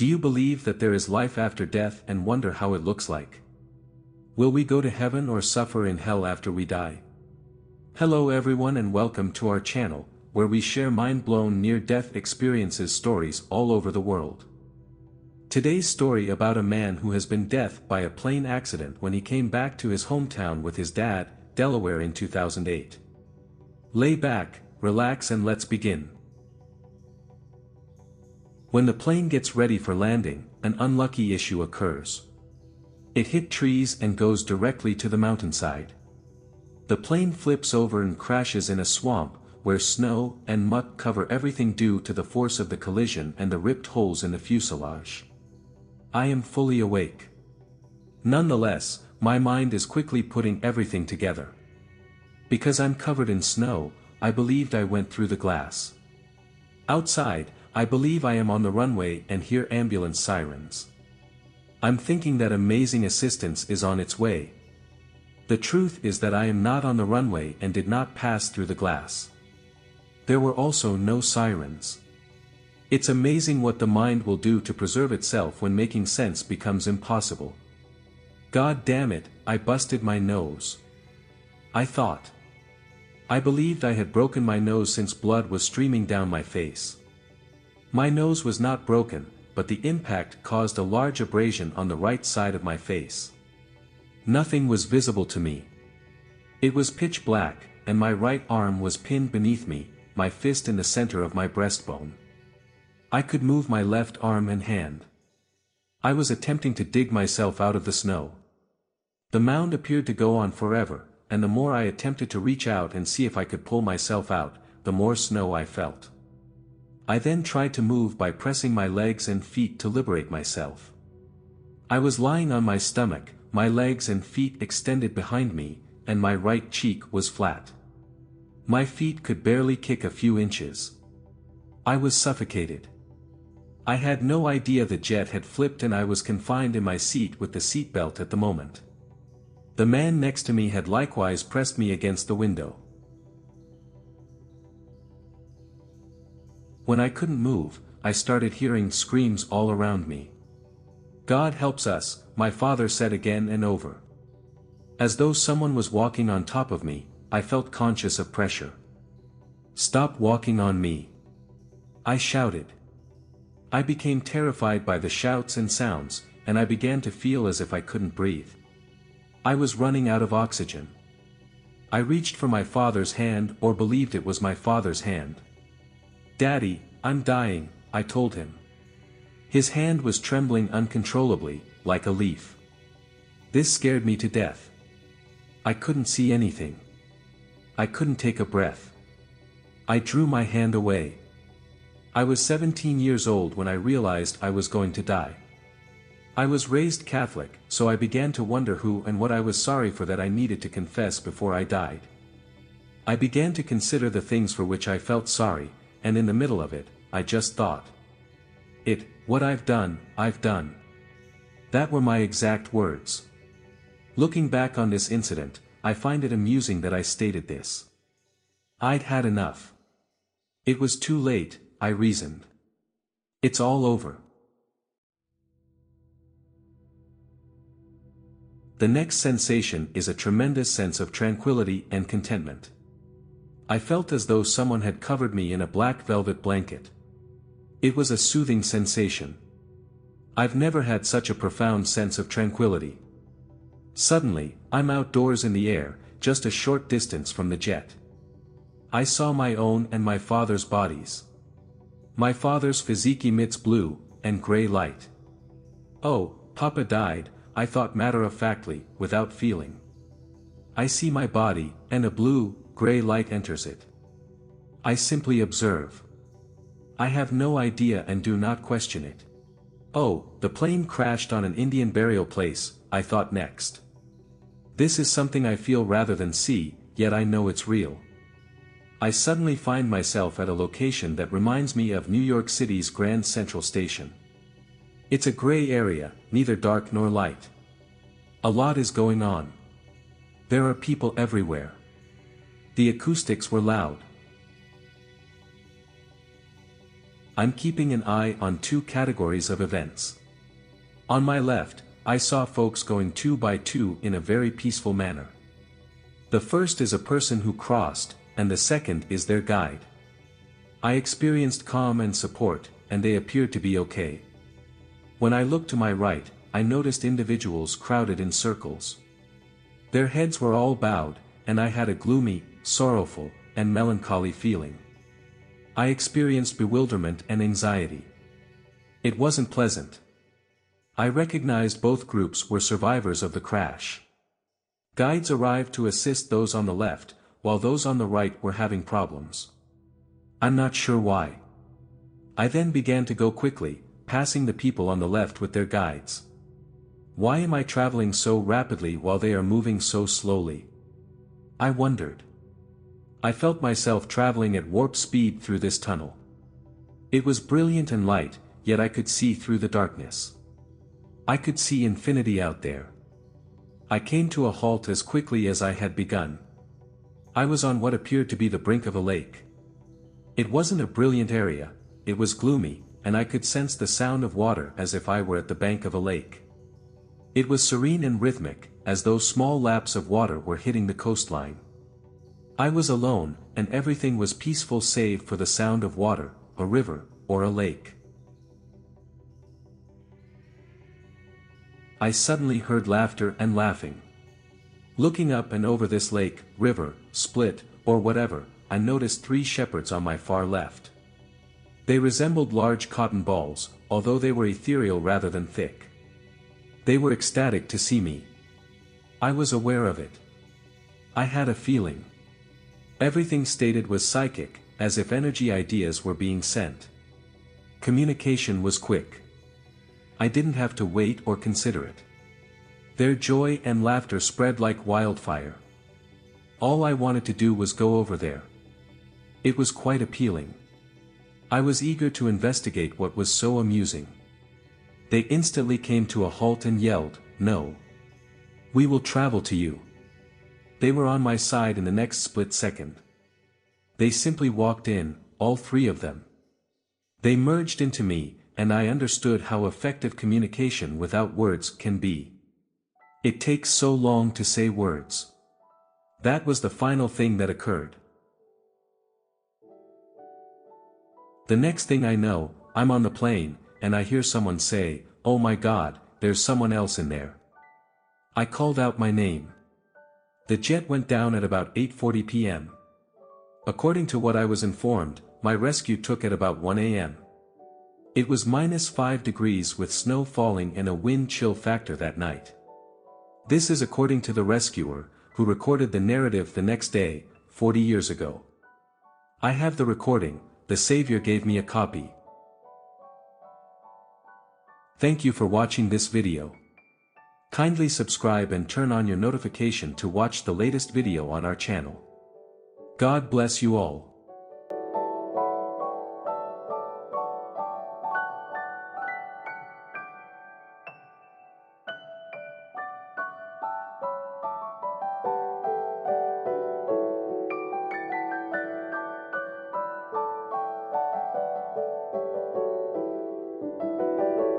Do you believe that there is life after death and wonder how it looks like? Will we go to heaven or suffer in hell after we die? Hello everyone and welcome to our channel, where we share mind-blown near-death experiences stories all over the world. Today's story about a man who has been death by a plane accident when he came back to his hometown with his dad, Delaware in 2008. Lay back, relax and let's begin. When the plane gets ready for landing, an unlucky issue occurs. It hit trees and goes directly to the mountainside. The plane flips over and crashes in a swamp, where snow and muck cover everything due to the force of the collision and the ripped holes in the fuselage. I am fully awake. Nonetheless, my mind is quickly putting everything together. Because I'm covered in snow, I believed I went through the glass. Outside, I believe I am on the runway and hear ambulance sirens. I'm thinking that amazing assistance is on its way. The truth is that I am not on the runway and did not pass through the glass. There were also no sirens. It's amazing what the mind will do to preserve itself when making sense becomes impossible. God damn it, I busted my nose. I thought. I believed I had broken my nose since blood was streaming down my face. My nose was not broken, but the impact caused a large abrasion on the right side of my face. Nothing was visible to me. It was pitch black, and my right arm was pinned beneath me, my fist in the center of my breastbone. I could move my left arm and hand. I was attempting to dig myself out of the snow. The mound appeared to go on forever, and the more I attempted to reach out and see if I could pull myself out, the more snow I felt. I then tried to move by pressing my legs and feet to liberate myself. I was lying on my stomach, my legs and feet extended behind me, and my right cheek was flat. My feet could barely kick a few inches. I was suffocated. I had no idea the jet had flipped and I was confined in my seat with the seatbelt at the moment. The man next to me had likewise pressed me against the window. When I couldn't move, I started hearing screams all around me. God helps us, my father said again and over. As though someone was walking on top of me, I felt conscious of pressure. Stop walking on me. I shouted. I became terrified by the shouts and sounds, and I began to feel as if I couldn't breathe. I was running out of oxygen. I reached for my father's hand or believed it was my father's hand. Daddy, I'm dying, I told him. His hand was trembling uncontrollably, like a leaf. This scared me to death. I couldn't see anything. I couldn't take a breath. I drew my hand away. I was 17 years old when I realized I was going to die. I was raised Catholic, so I began to wonder who and what I was sorry for that I needed to confess before I died. I began to consider the things for which I felt sorry, and in the middle of it, I just thought. What I've done, I've done. That were my exact words. Looking back on this incident, I find it amusing that I stated this. I'd had enough. It was too late, I reasoned. It's all over. The next sensation is a tremendous sense of tranquility and contentment. I felt as though someone had covered me in a black velvet blanket. It was a soothing sensation. I've never had such a profound sense of tranquility. Suddenly, I'm outdoors in the air, just a short distance from the jet. I saw my own and my father's bodies. My father's physique emits blue and gray light. Oh, Papa died, I thought matter-of-factly, without feeling. I see my body, and a blue, gray light enters it. I simply observe. I have no idea and do not question it. Oh, the plane crashed on an Indian burial place, I thought next. This is something I feel rather than see, yet I know it's real. I suddenly find myself at a location that reminds me of New York City's Grand Central Station. It's a gray area, neither dark nor light. A lot is going on. There are people everywhere. The acoustics were loud. I'm keeping an eye on two categories of events. On my left, I saw folks going 2 by 2 in a very peaceful manner. The first is a person who crossed, and the second is their guide. I experienced calm and support, and they appeared to be okay. When I looked to my right, I noticed individuals crowded in circles. Their heads were all bowed, and I had a gloomy, sorrowful, and melancholy feeling. I experienced bewilderment and anxiety. It wasn't pleasant. I recognized both groups were survivors of the crash. Guides arrived to assist those on the left, while those on the right were having problems. I'm not sure why. I then began to go quickly, passing the people on the left with their guides. Why am I traveling so rapidly while they are moving so slowly? I wondered. I felt myself traveling at warp speed through this tunnel. It was brilliant and light, yet I could see through the darkness. I could see infinity out there. I came to a halt as quickly as I had begun. I was on what appeared to be the brink of a lake. It wasn't a brilliant area, it was gloomy, and I could sense the sound of water as if I were at the bank of a lake. It was serene and rhythmic, as though small laps of water were hitting the coastline. I was alone, and everything was peaceful save for the sound of water, a river, or a lake. I suddenly heard laughter and laughing. Looking up and over this lake, river, split, or whatever, I noticed 3 shepherds on my far left. They resembled large cotton balls, although they were ethereal rather than thick. They were ecstatic to see me. I was aware of it. I had a feeling. Everything stated was psychic, as if energy ideas were being sent. Communication was quick. I didn't have to wait or consider it. Their joy and laughter spread like wildfire. All I wanted to do was go over there. It was quite appealing. I was eager to investigate what was so amusing. They instantly came to a halt and yelled, "No! We will travel to you." They were on my side in the next split second. They simply walked in, all 3 of them. They merged into me, and I understood how effective communication without words can be. It takes so long to say words. That was the final thing that occurred. The next thing I know, I'm on the plane, and I hear someone say, "Oh my God, there's someone else in there." I called out my name. The jet went down at about 8:40 p.m. According to what I was informed, my rescue took at about 1 a.m. It was -5 degrees with snow falling and a wind chill factor that night. This is according to the rescuer, who recorded the narrative the next day, 40 years ago. I have the recording, the Savior gave me a copy. Thank you for watching this video. Kindly subscribe and turn on your notification to watch the latest video on our channel. God bless you all.